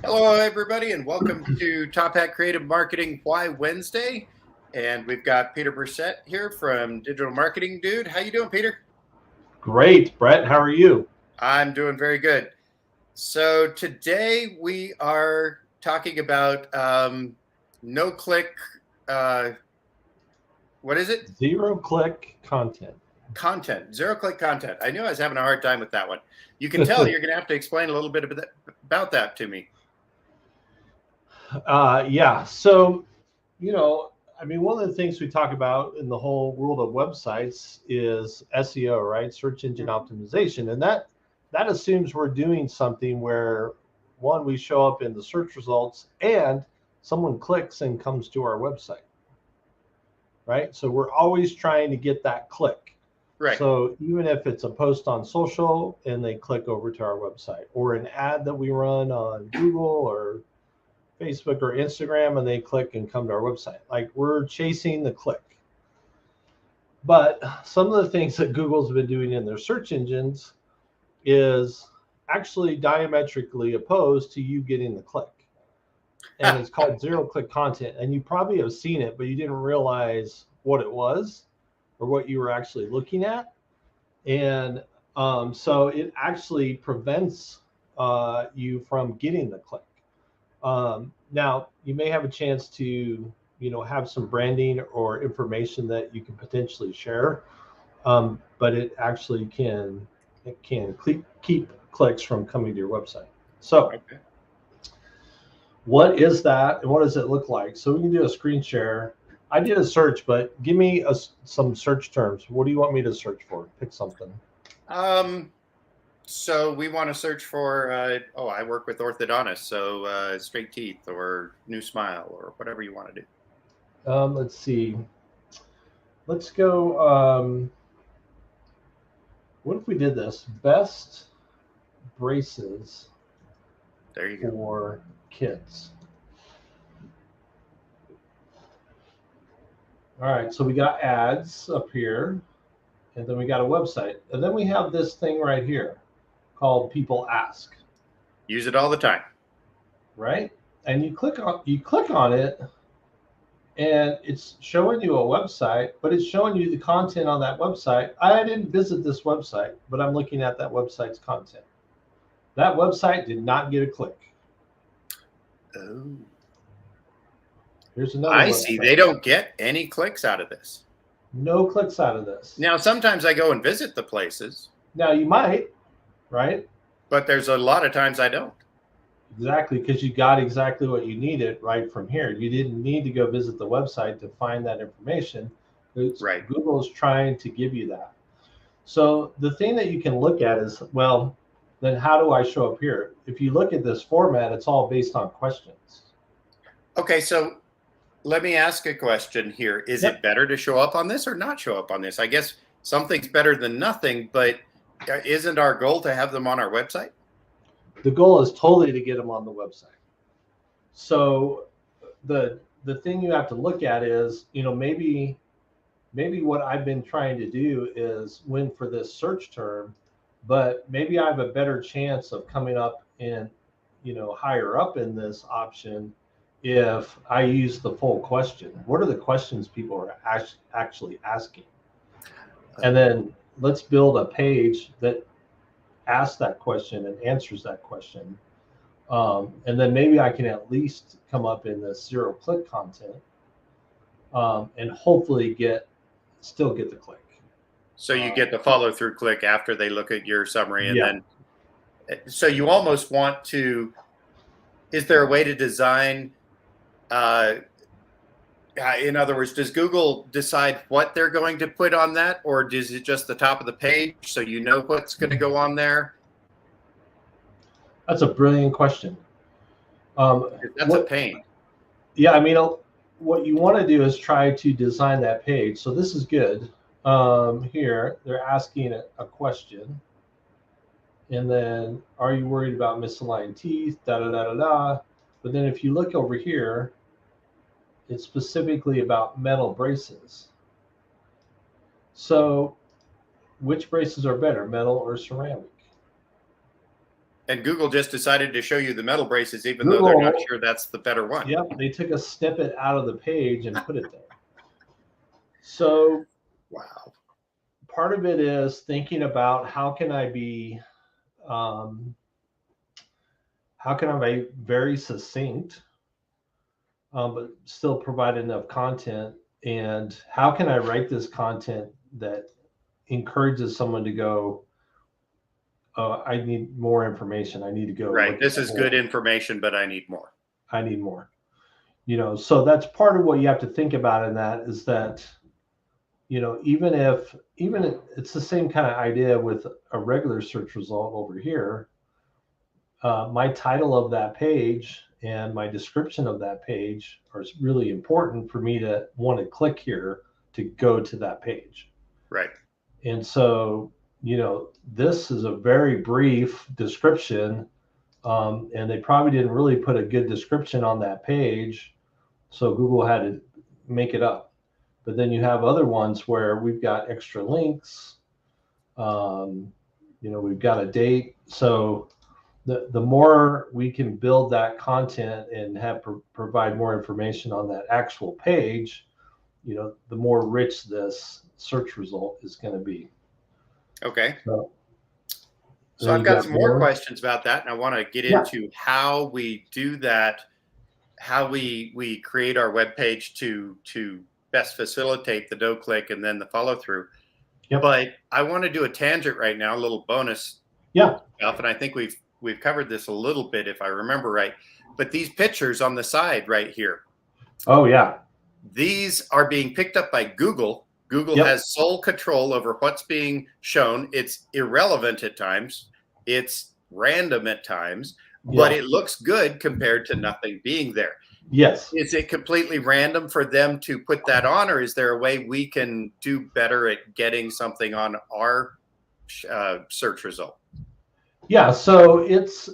Hello, everybody, and welcome to Top Hat Creative Marketing Why Wednesday. And we've got Peter Brissett here from Digital Marketing Dude. How you doing, Peter? Great, Brett. How are you? I'm doing very good. So today we are talking about no-click. Uh, what is it? Zero-click content. Content, zero-click content. I knew I was having a hard time with that one. You can tell you're going to have to explain a little bit about that to me. Yeah. So, one of the things we talk about in the whole world of websites is SEO, right? Search engine optimization, and that assumes we're doing something where one, we show up in the search results, and someone clicks and comes to our website, right? So we're always trying to get that click. Right. So even if it's a post on social and they click over to our website, or an ad that we run on Google or Facebook or Instagram and they click and come to our website, like we're chasing the click. But some of the things that Google's been doing in their search engines is actually diametrically opposed to you getting the click. And it's called zero-click content. And you probably have seen it, but you didn't realize what it was or what you were actually looking at. And so it actually prevents you from getting the click. Now, you may have a chance to, have some branding or information that you can potentially share, but it actually can keep clicks from coming to your website. So, Okay. what is that, and what does it look like? So we can do a screen share. I did a search, but give me some search terms. What do you want me to search for? Pick something. So we want to search for, I work with orthodontists, so straight teeth or new smile or whatever you want to do. Let's see. Let's go. What if we did this? Best braces There you go. for kids. All right, so we got ads up here, and then we got a website, and then we have this thing right here called People Ask, Use it all the time. right? And you click on it, and it's showing you a website, but it's showing you the content on that website. I didn't visit this website, but I'm looking at that website's content. That website did not get a click. Oh, Here's another I see. They website. don't get any clicks out of this. No clicks out of this. Now, sometimes I go and visit the places, Now you might, right? but there's a lot of times I don't. Exactly, because you got exactly what you needed right from here. You didn't need to go visit the website to find that information. Right. Google is trying to give you that. So the thing that you can look at is, well, then how do I show up here? If you look at this format, it's all based on questions. Okay, so let me ask a question here. Is Yep. it better to show up on this or not show up on this? I guess something's better than nothing, but isn't our goal to have them on our website? The goal is totally to get them on the website. So the thing you have to look at is, maybe what I've been trying to do is win for this search term, but maybe I have a better chance of coming up in, higher up in this option if I use the full question. What are the questions people are actually asking? And then let's build a page that asks that question and answers that question. And then maybe I can at least come up in the zero-click content, and hopefully still get the click. So you get the follow through click after they look at your summary, and Yeah. then so you almost want to. Is there a way to design? In other words, does Google decide what they're going to put on that, or is it just the top of the page so you know what's going to go on there? That's a brilliant question. That's a pain. Yeah, what you want to do is try to design that page. So this is good. Here, they're asking a question. And then, are you worried about misaligned teeth? Da da da da da. But then if you look over here, it's specifically about metal braces. So which braces are better, metal or ceramic? And Google just decided to show you the metal braces, even though Google, they're not sure that's the better one. Yep, they took a snippet out of the page and put it there. So Wow. part of it is thinking about how can I be very succinct, but still provide enough content, and how can I write this content that encourages someone to go, oh, I need more information. I need to go. Right. This is good information, but I need more. I need more. So that's part of what you have to think about in that is that, even if it's the same kind of idea with a regular search result over here, my title of that page and my description of that page are really important for me to want to click here to go to that page. Right. And so, this is a very brief description, and they probably didn't really put a good description on that page, so Google had to make it up. But then you have other ones where we've got extra links, we've got a date. So the more we can build that content and have provide more information on that actual page, the more rich this search result is going to be. Okay. So I've got some more questions about that, and I want to get into how we do that, how we create our web page to best facilitate the do-click and then the follow-through. Yep. But I want to do a tangent right now, a little bonus stuff, and I think we've covered this a little bit if I remember right. But these pictures on the side right here. Oh yeah. These are being picked up by Google. Google has sole control over what's being shown. It's irrelevant at times. It's random at times, but it looks good compared to nothing being there. Yes. Is it completely random for them to put that on, or is there a way we can do better at getting something on our search result? Yeah. So it's,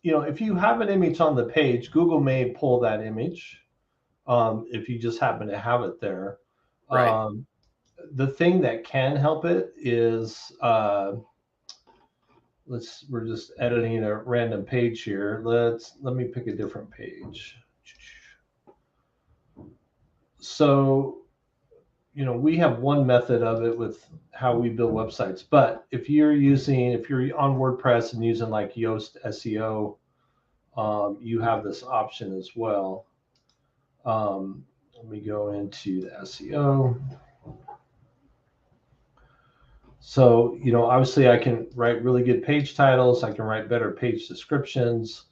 if you have an image on the page, Google may pull that image if you just happen to have it there. Right. The thing that can help it is, we're just editing a random page here. Let me pick a different page. So, we have one method of it with how we build websites, but if you're on WordPress and using like Yoast SEO, you have this option as well. Let me go into the SEO. So, obviously I can write really good page titles. I can write better page descriptions.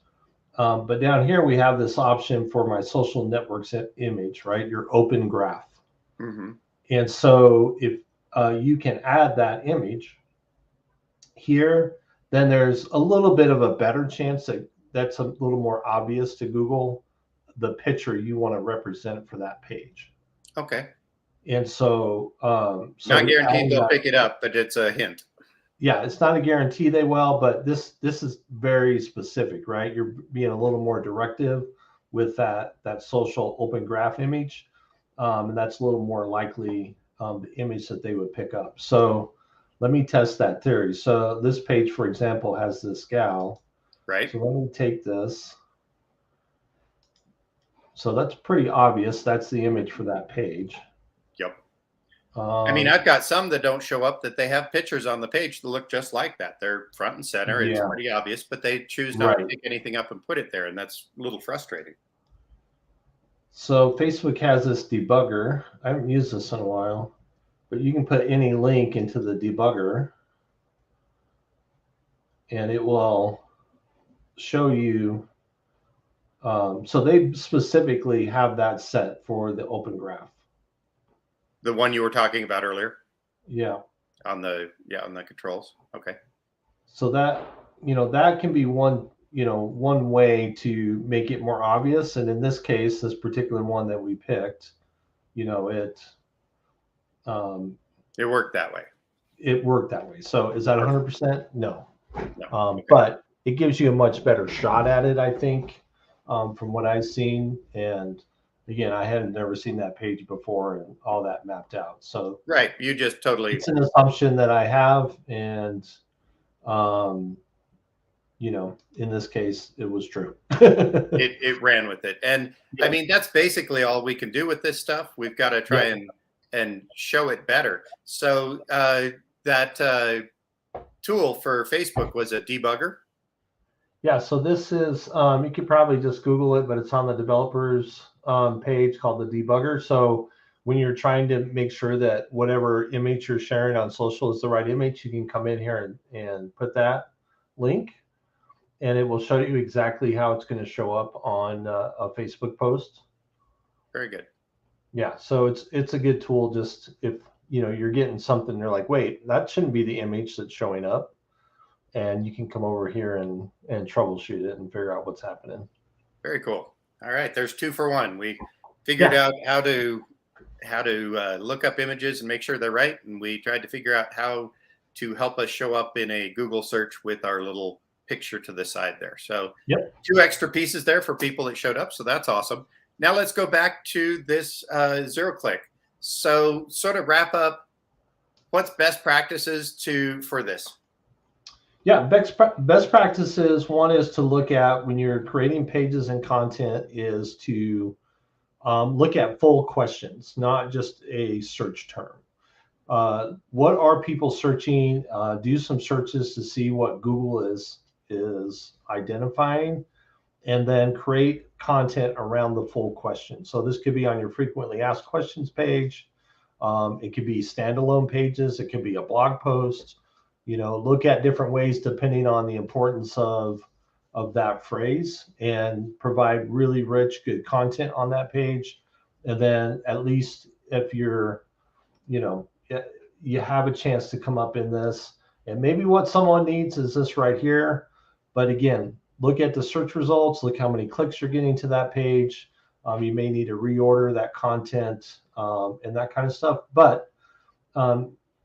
But down here, we have this option for my social networks image, right? Your open graph. Mm-hmm. And so if you can add that image here, then there's a little bit of a better chance that's a little more obvious to Google, the picture you want to represent for that page. Okay. And so, not guaranteed they'll pick it up, but it's a hint. Yeah, it's not a guarantee they will, but this is very specific, right? You're being a little more directive with that social open graph image, and that's a little more likely the image that they would pick up. So let me test that theory. So this page, for example, has this gal. Right. So let me take this. So that's pretty obvious. That's the image for that page. Yep. I've got some that don't show up that they have pictures on the page that look just like that. They're front and center. It's pretty obvious, but they choose not to pick anything up and put it there. And that's a little frustrating. So Facebook has this debugger. I haven't used this in a while, but you can put any link into the debugger and it will show you. So they specifically have that set for the open graph. The one you were talking about earlier? Yeah. On the controls. Okay. So that can be one way to make it more obvious. And in this case, this particular one that we picked, it worked that way. It worked that way. So is that 100%? No. Okay. But it gives you a much better shot at it, I think, from what I've seen. And again, I had never seen that page before and all that mapped out. So right, you just totally. It's an assumption that I have, and in this case, it was true. It ran with it. And I mean, that's basically all we can do with this stuff. We've got to try and show it better. So that tool for Facebook was a debugger. Yeah, so this is, you could probably just Google it, but it's on the developers page called the debugger. So when you're trying to make sure that whatever image you're sharing on social is the right image, you can come in here and put that link, and it will show you exactly how it's going to show up on a Facebook post. Very good. Yeah, so it's a good tool. Just if you're getting something, you're like, wait, that shouldn't be the image that's showing up, and you can come over here and troubleshoot it and figure out what's happening. Very cool. All right, there's 2 for 1. We figured out how to look up images and make sure they're right, and we tried to figure out how to help us show up in a Google search with our little picture to the side there. So 2 extra pieces there for people that showed up. So that's awesome. Now let's go back to this zero-click. So sort of wrap up, what's best practices for this? Yeah, best practices, one is to look at when you're creating pages and content is to look at full questions, not just a search term. What are people searching? Do some searches to see what Google is identifying, and then create content around the full question. So this could be on your frequently asked questions page. It could be standalone pages. It could be a blog post. Look at different ways depending on the importance of that phrase, and provide really rich, good content on that page. And then at least if you're, you have a chance to come up in this, and maybe what someone needs is this right here. But again, look at the search results, look how many clicks you're getting to that page. You may need to reorder that content and that kind of stuff. But,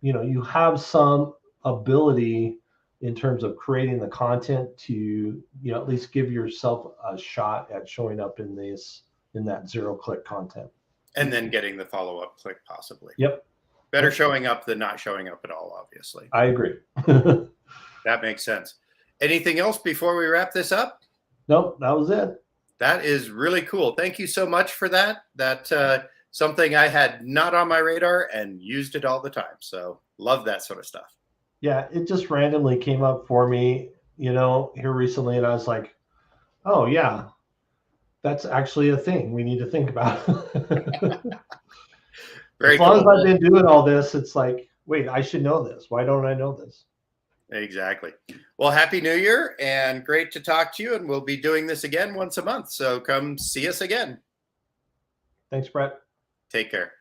you have some ability in terms of creating the content to, at least give yourself a shot at showing up in that zero-click content. And then getting the follow-up click possibly. Yep. Better showing up than not showing up at all, obviously. I agree. That makes sense. Anything else before we wrap this up? Nope, that was it. That is really cool. Thank you so much for that. That's something I had not on my radar and used it all the time. So love that sort of stuff. Yeah, it just randomly came up for me, here recently, and I was like, oh yeah, that's actually a thing we need to think about. As long as I've been doing all this, it's like, wait, I should know this. Why don't I know this? Exactly. Well, Happy New Year, and great to talk to you. And we'll be doing this again once a month. So come see us again. Thanks, Brett. Take care.